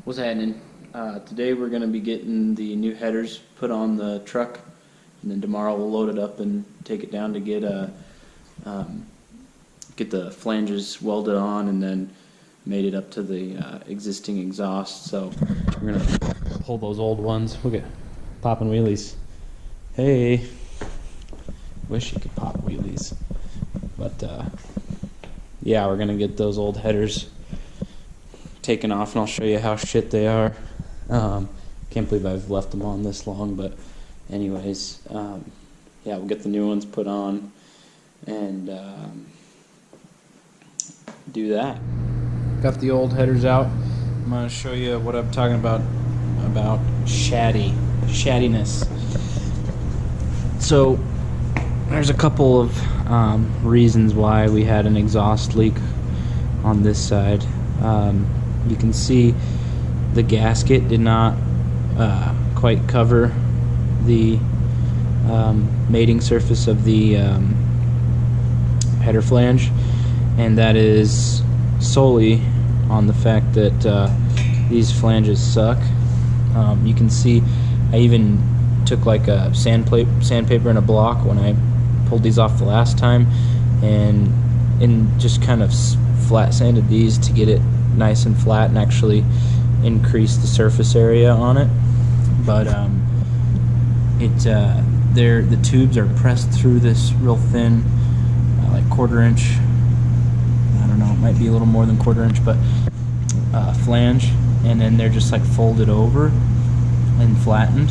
What's happening? Today we're going to be getting the new headers put on the truck, and then tomorrow we'll load it up and take it down to get the flanges welded on, and then made it up to the existing exhaust. So we're going to pull those old ones. Look at popping wheelies. Hey, wish you could pop wheelies, but yeah, we're going to get those old headers taken off, and I'll show you how shit they are. Can't believe I've left them on this long, but anyways, yeah, we'll get the new ones put on and do that. Got the old headers out. I'm going to show you what I'm talking about shaddiness. So there's a couple of reasons why we had an exhaust leak on this side. You can see the gasket did not quite cover the mating surface of the header flange, and that is solely on the fact that these flanges suck. You can see I even took like a sandpaper and a block when I pulled these off the last time, and just kind of flat sanded these to get it nice and flat and actually increase the surface area on it. But the tubes are pressed through this real thin, like 1/4 inch. I don't know, it might be a little more than 1/4 inch, but flange, and then they're just like folded over and flattened.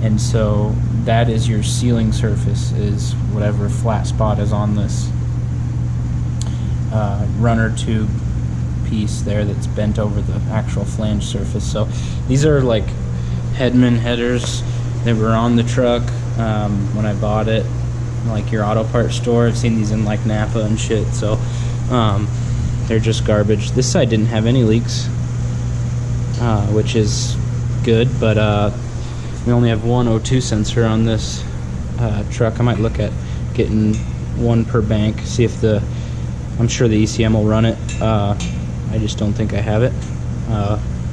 And so that is your sealing surface, is whatever flat spot is on this runner tube piece there that's bent over the actual flange surface. So these are like Hedman headers that were on the truck when I bought it, like your auto parts store. I've seen these in like Napa and shit. So they're just garbage. This side didn't have any leaks, which is good, but we only have one O2 sensor on this truck. I might look at getting one per bank, see if I'm sure the ECM will run it. I just don't think I have it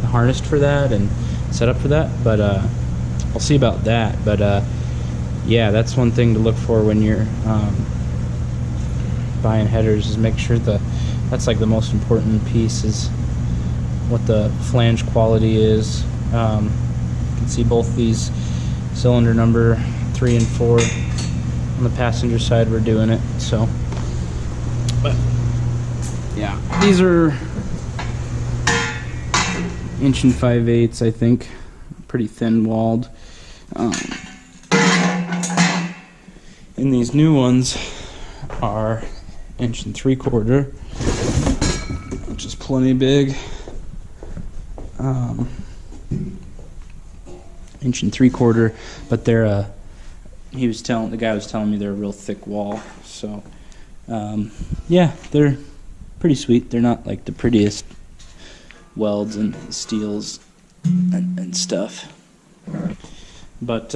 harnessed for that and set up for that, but I'll see about that. But yeah, that's one thing to look for when you're buying headers, is make sure that's like the most important piece, is what the flange quality is. You can see both these cylinder number 3 and 4 on the passenger side, we're doing it. So, but yeah, these are 1 5/8", I think, pretty thin walled. And these new ones are 1 3/4", which is plenty big. 1 3/4", but they're the guy was telling me they're a real thick wall. So yeah, they're pretty sweet. They're not like the prettiest welds and steels and stuff, but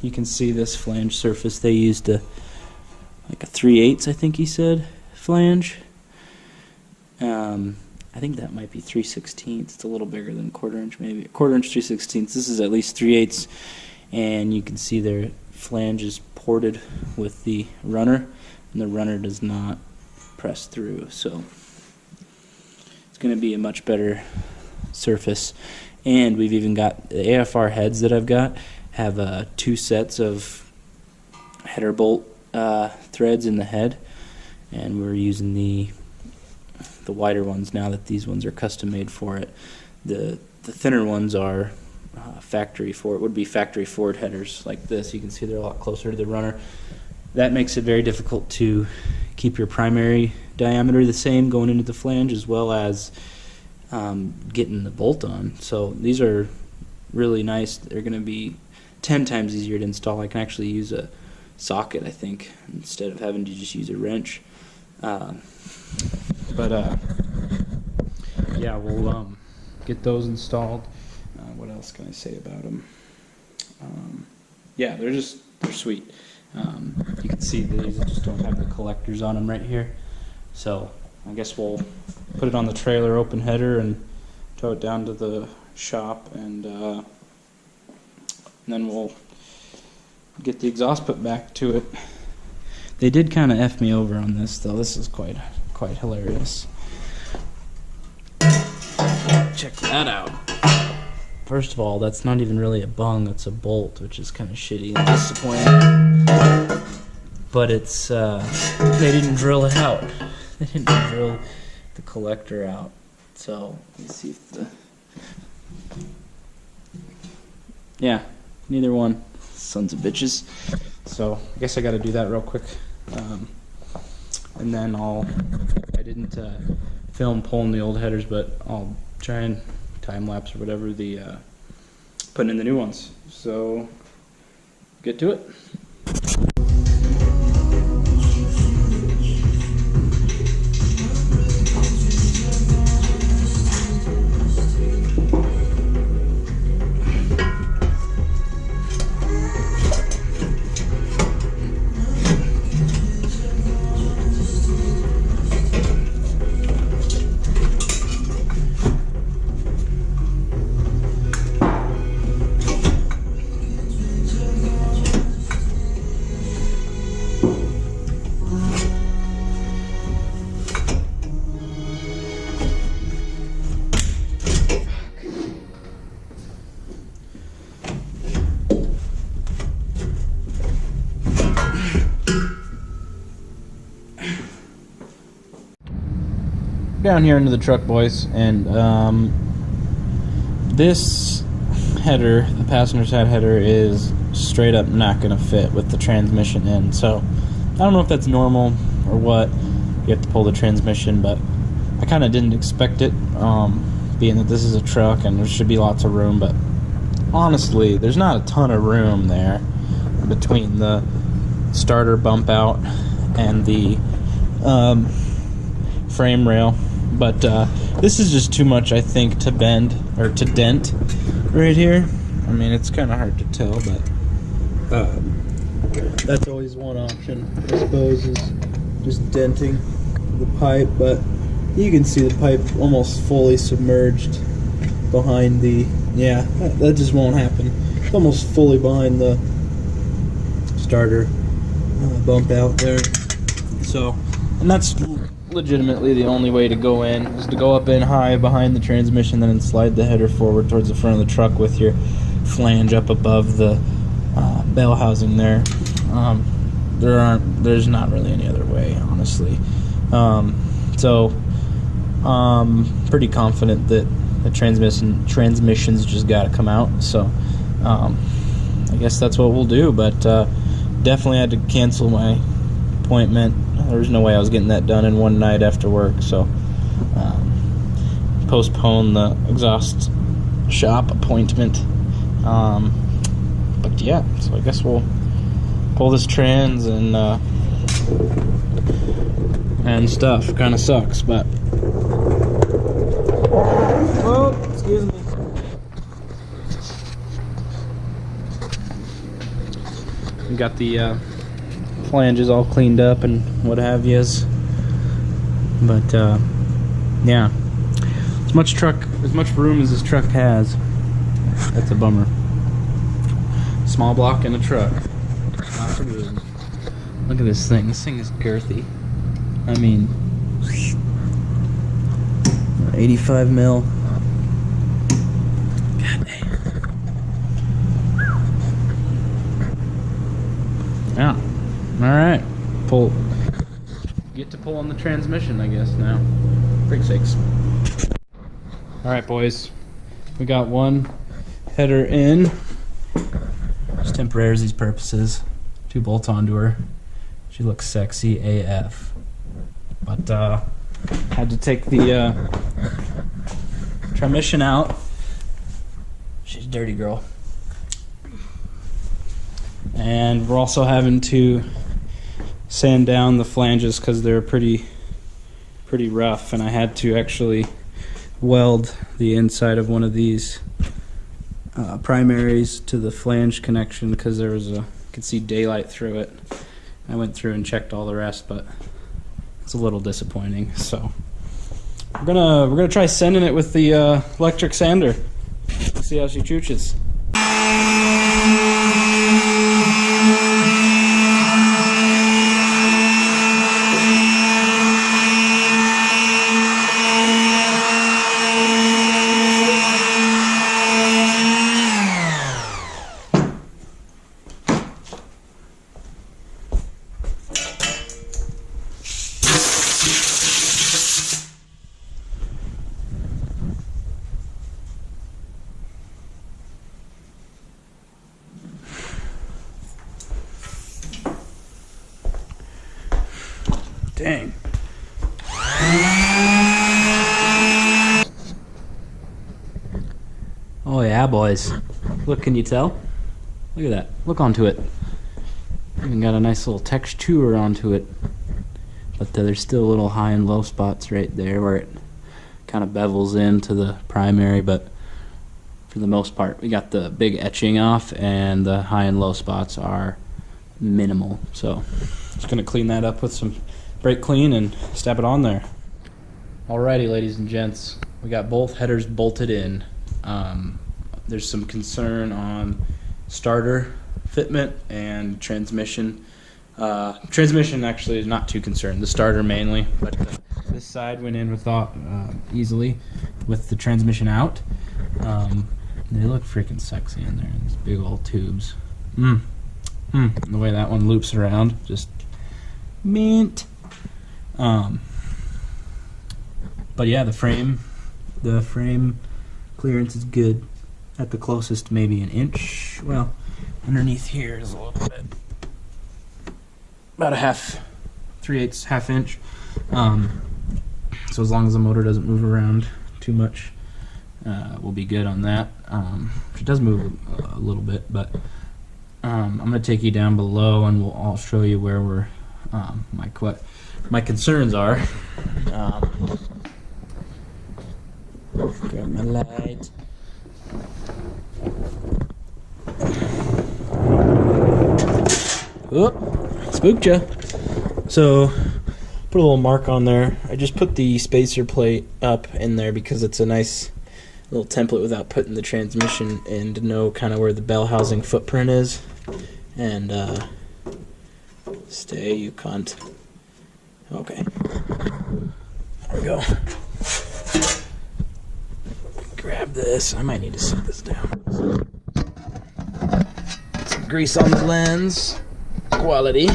you can see this flange surface. They used like a 3/8", I think he said, flange. I think that might be 3/16. It's a little bigger than 1/4 inch, maybe 1/4 inch 3/16. This is at least 3/8", and you can see their flange is ported with the runner, and the runner does not press through. So it's going to be a much better surface. And we've even got the AFR heads that I've got have 2 sets of header bolt threads in the head, and we're using the wider ones now that these ones are custom made for it. The thinner ones are factory forward headers like this. You can see they're a lot closer to the runner. That makes it very difficult to keep your primary diameter the same going into the flange, as well as getting the bolt on. So these are really nice. They're going to be 10 times easier to install. I can actually use a socket, I think, instead of having to just use a wrench. But yeah, we'll get those installed. What else can I say about them? Yeah, they're sweet. You can see these just don't have the collectors on them right here. So I guess we'll put it on the trailer, open header, and tow it down to the shop, and then we'll get the exhaust put back to it. They did kind of F me over on this, though. This is quite hilarious. Check that out. First of all, that's not even really a bung, it's a bolt, which is kind of shitty and disappointing. But it's, they didn't drill it out. They didn't drill the collector out. So, let me see if the... Yeah, neither one. Sons of bitches. So, I guess I gotta do that real quick. And then I didn't film pulling the old headers, but I'll try and time-lapse or whatever the putting in the new ones. So, get to it. Down here into the truck, boys, and this header, the passenger side header, is straight up not going to fit with the transmission in. So I don't know if that's normal or what. You have to pull the transmission, but I kind of didn't expect it, being that this is a truck and there should be lots of room. But honestly, there's not a ton of room there between the starter bump out and the frame rail. But this is just too much, I think, to bend or to dent right here. I mean, it's kind of hard to tell, but that's always one option, I suppose, is just denting the pipe. But you can see the pipe almost fully submerged behind the, yeah, that just won't happen. It's almost fully behind the starter bump out there. So, and that's legitimately the only way to go in, is to go up in high behind the transmission, then slide the header forward towards the front of the truck with your flange up above the bell housing there. There's not really any other way, honestly. So pretty confident that the transmission's just got to come out. So I guess that's what we'll do. But definitely had to cancel my appointment. There was no way I was getting that done in one night after work, so postpone the exhaust shop appointment. But yeah, so I guess we'll pull this trans and stuff. Kind of sucks, but oh, excuse me. We got the flanges all cleaned up and what have yous, but yeah, as much room as this truck has, that's a bummer. Small block in a truck, lots of room. Look at this thing is girthy. I mean, 85 mil. God damn. Yeah. Alright, get to pull on the transmission, I guess, now. Frig sakes. Alright, boys. We got one header in. Just temporary for these purposes. 2 bolts onto her. She looks sexy AF. But, had to take the transmission out. She's a dirty girl. And we're also having to sand down the flanges because they're pretty rough, and I had to actually weld the inside of one of these primaries to the flange connection because there was you could see daylight through it. I went through and checked all the rest, but it's a little disappointing. So we're gonna try sanding it with the electric sander. See how she chooches. Dang. Oh yeah, boys. Look, can you tell? Look at that. Look onto it. Even got a nice little texture onto it. But there's still little high and low spots right there where it kind of bevels into the primary, but for the most part we got the big etching off and the high and low spots are minimal. So just gonna clean that up with some brake clean and stab it on there. Alrighty, ladies and gents, we got both headers bolted in. There's some concern on starter fitment and transmission. Transmission actually is not too concerned, the starter mainly, but this side went in without easily with the transmission out. They look freaking sexy in there, these big old tubes. The way that one loops around, just mint. But yeah, the frame clearance is good. At the closest, maybe an inch. Well, underneath here is a little bit, about a 3/8 inch. So as long as the motor doesn't move around too much, we'll be good on that. It does move a little bit, but I'm gonna take you down below, and I'll show you where we're my concerns are. Grab my light. Oop, spooked ya. So, put a little mark on there. I just put the spacer plate up in there because it's a nice little template without putting the transmission in to know kind of where the bell housing footprint is. And, stay, you cunt. Okay. There we go. Grab this. I might need to set this down. Some grease on the lens. Quality.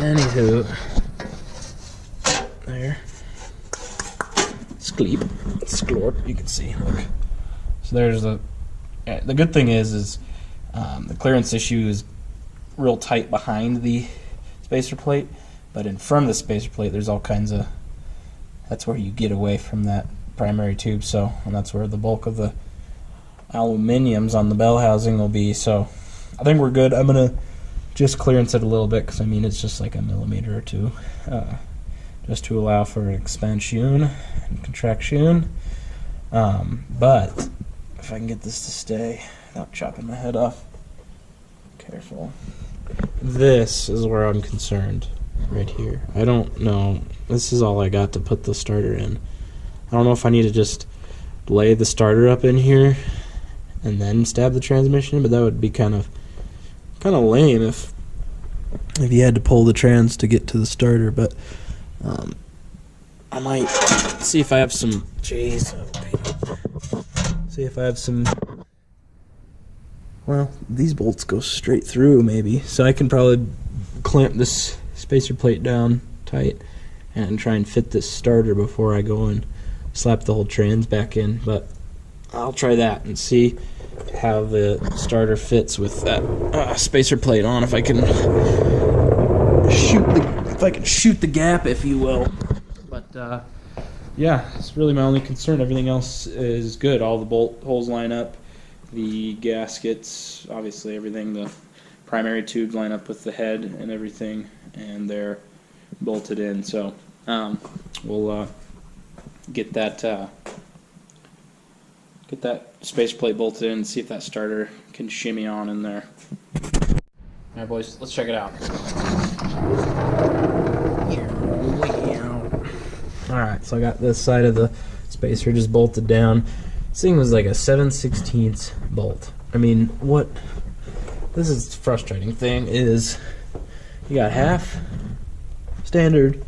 Anywho. There. Sklorp. You can see. Look. So there's the good thing is the clearance issue is real tight behind the spacer plate, but in front of the spacer plate there's all kinds of, that's where you get away from that primary tube, so, and that's where the bulk of the aluminiums on the bell housing will be. So I think we're good. I'm gonna just clearance it a little bit because I mean it's just like a millimeter or two, just to allow for expansion and contraction. But if I can get this to stay without chopping my head off, careful. This is where I'm concerned, right here. I don't know. This is all I got to put the starter in. I don't know if I need to just lay the starter up in here and then stab the transmission, but that would be kind of lame if you had to pull the trans to get to the starter. But I might see if I have some. See if I have some. Well, these bolts go straight through, maybe, so I can probably clamp this spacer plate down tight and try and fit this starter before I go and slap the whole trans back in. But I'll try that and see how the starter fits with that spacer plate on, if I can shoot the gap, if you will. But yeah, it's really my only concern. Everything else is good. All the bolt holes line up, the gaskets, obviously everything, the primary tubes line up with the head and everything, and they're bolted in. So we'll get that spacer plate bolted in and see if that starter can shimmy on in there. Alright boys, let's check it out. Oh Alright, so I got this side of the spacer just bolted down. This thing was like a 7/16 bolt. I mean, what this is the frustrating thing is you got half standard,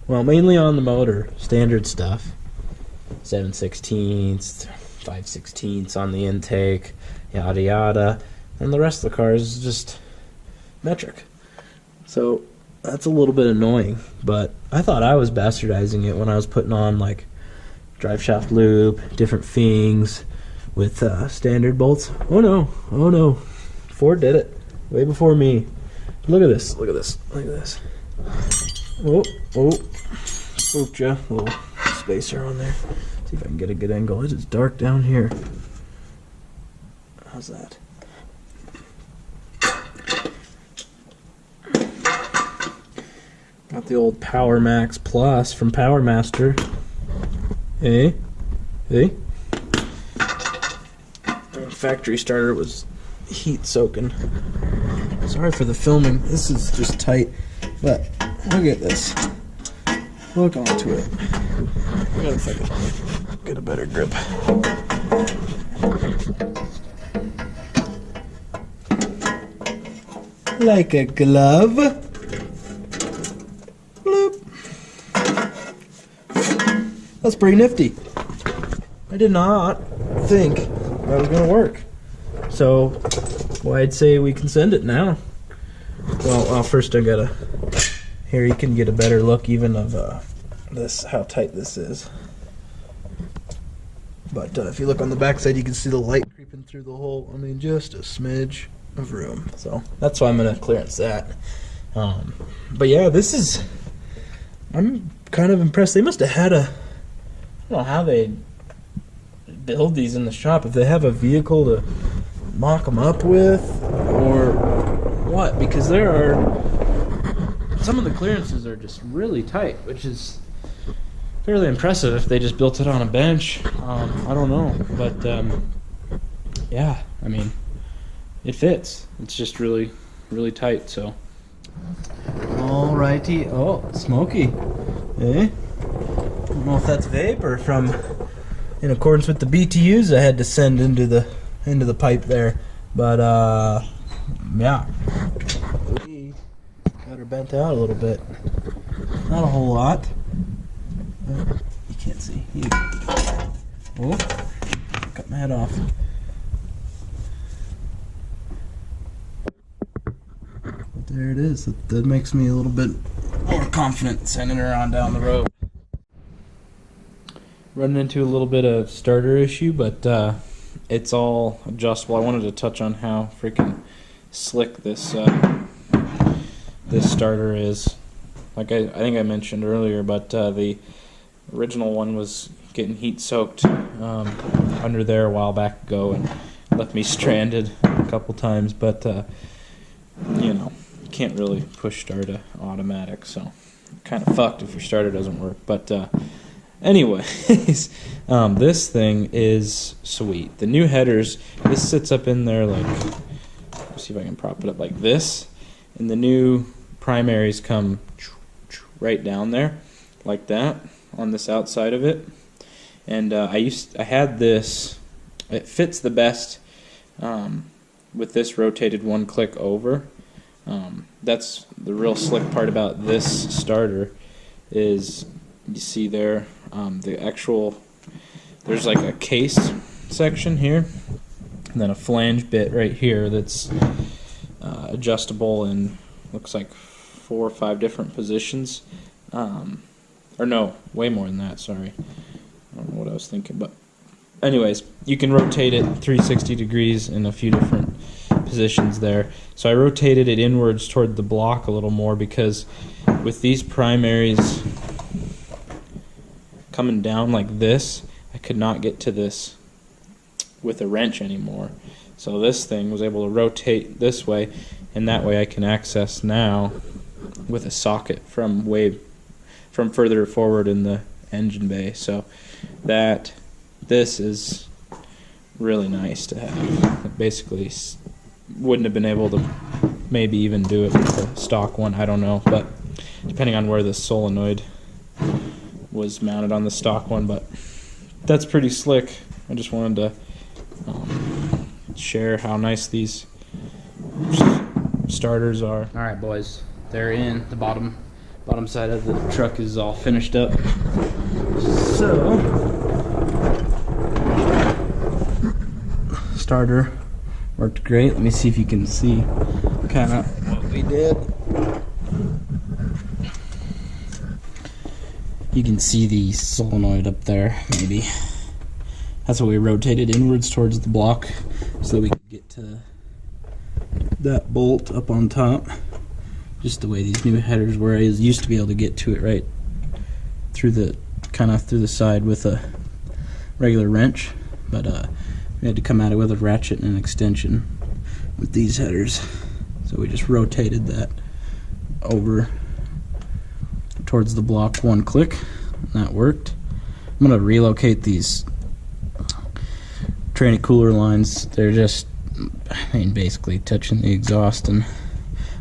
well, mainly on the motor, standard stuff. 7/16, 5/16 on the intake, yada yada. And the rest of the car is just metric. So that's a little bit annoying, but I thought I was bastardizing it when I was putting on like drive shaft loop, different things with standard bolts. Oh no, Ford did it way before me. Look at this, look at this, look at this. Oh, spooked ya. Little spacer on there. See if I can get a good angle. It is dark down here. How's that? Got the old Power Max Plus from Power Master. Hey. Factory starter was heat soaking. Sorry for the filming. This is just tight, but look at this. Look onto it. I gotta see if I can get a better grip. Like a glove. Bloop. That's pretty nifty. I did not think that was gonna work. So, well, I'd say we can send it now. Well, first I gotta. Here you can get a better look even of this, how tight this is. But if you look on the back side, you can see the light creeping through the hole. I mean, just a smidge of room. So that's why I'm gonna clearance that. But yeah, this is. I'm kind of impressed. They must have had a. I don't know how they build these in the shop. If they have a vehicle to mock them up with, or what? Because there are some of the clearances are just really tight, which is fairly impressive. If they just built it on a bench, I don't know, but yeah, I mean, it fits. It's just really, really tight. So, alrighty. Oh, smoky. Eh? I don't know if that's vapor from, in accordance with the BTUs I had to send into the pipe there, but yeah, we got her bent out a little bit. Not a whole lot. You can't see. Oh, cut my head off. But there it is. That makes me a little bit more confident sending her on down the road. Running into a little bit of starter issue, but it's all adjustable. I wanted to touch on how freaking slick this this starter is. Like I think I mentioned earlier, but the original one was getting heat soaked under there a while back ago and left me stranded a couple times. But you know, you can't really push start to automatic, so kind of fucked if your starter doesn't work. But anyways, this thing is sweet. The new headers, this sits up in there like, let's see if I can prop it up like this, and the new primaries come right down there like that on this outside of it. And I had this, it fits the best with this rotated one click over. That's the real slick part about this starter is, you see there, the actual, there's like a case section here, and then a flange bit right here that's adjustable in, looks like 4 or 5 different positions. Or no, way more than that, sorry. I don't know what I was thinking, but anyways, you can rotate it 360 degrees in a few different positions there. So I rotated it inwards toward the block a little more because with these primaries coming down like this, I could not get to this with a wrench anymore. So this thing was able to rotate this way, and that way I can access now with a socket from further forward in the engine bay. So this is really nice to have. It basically wouldn't have been able to maybe even do it with the stock one, I don't know, but depending on where the solenoid was mounted on the stock one, but that's pretty slick. I just wanted to share how nice these starters are. All right, boys, they're in. The bottom side of the truck is all finished up. So, starter worked great. Let me see if you can see kind of what we did. You can see the solenoid up there, maybe. That's what we rotated inwards towards the block so that we could get to that bolt up on top. Just the way these new headers were, I used to be able to get to it right through the through the side with a regular wrench, but we had to come at it with a ratchet and an extension with these headers. So we just rotated that over towards the block one click, and that worked. I'm going to relocate these tranny cooler lines. They're just, basically touching the exhaust, and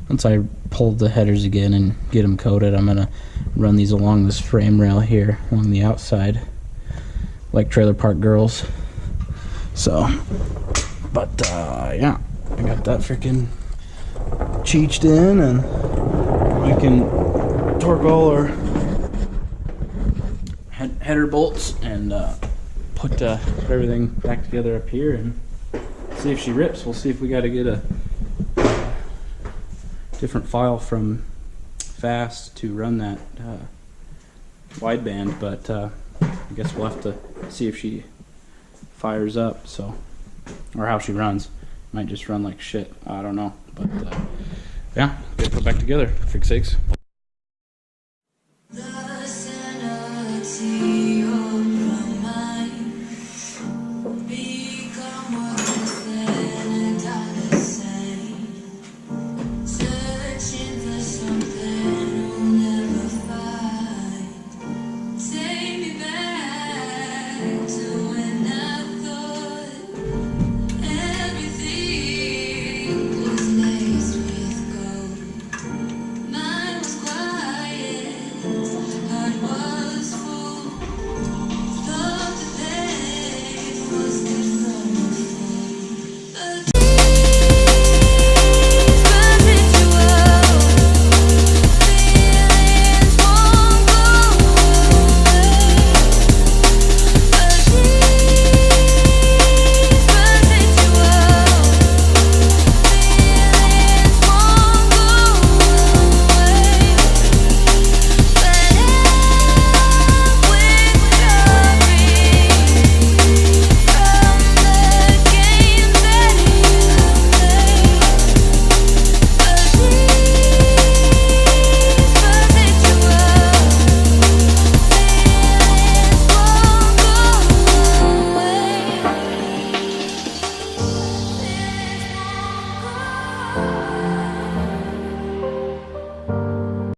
once I pull the headers again and get them coated, I'm going to run these along this frame rail here along the outside like Trailer Park Girls. So, but yeah, I got that freaking cheeched in, and we can torque all our header bolts and put everything back together up here and see if she rips. We'll see if we got to get a different file from Fast to run that wideband, but I guess we'll have to see if she fires up, so, or how she runs. Might just run like shit, I don't know, but yeah, get it put back together, for sakes.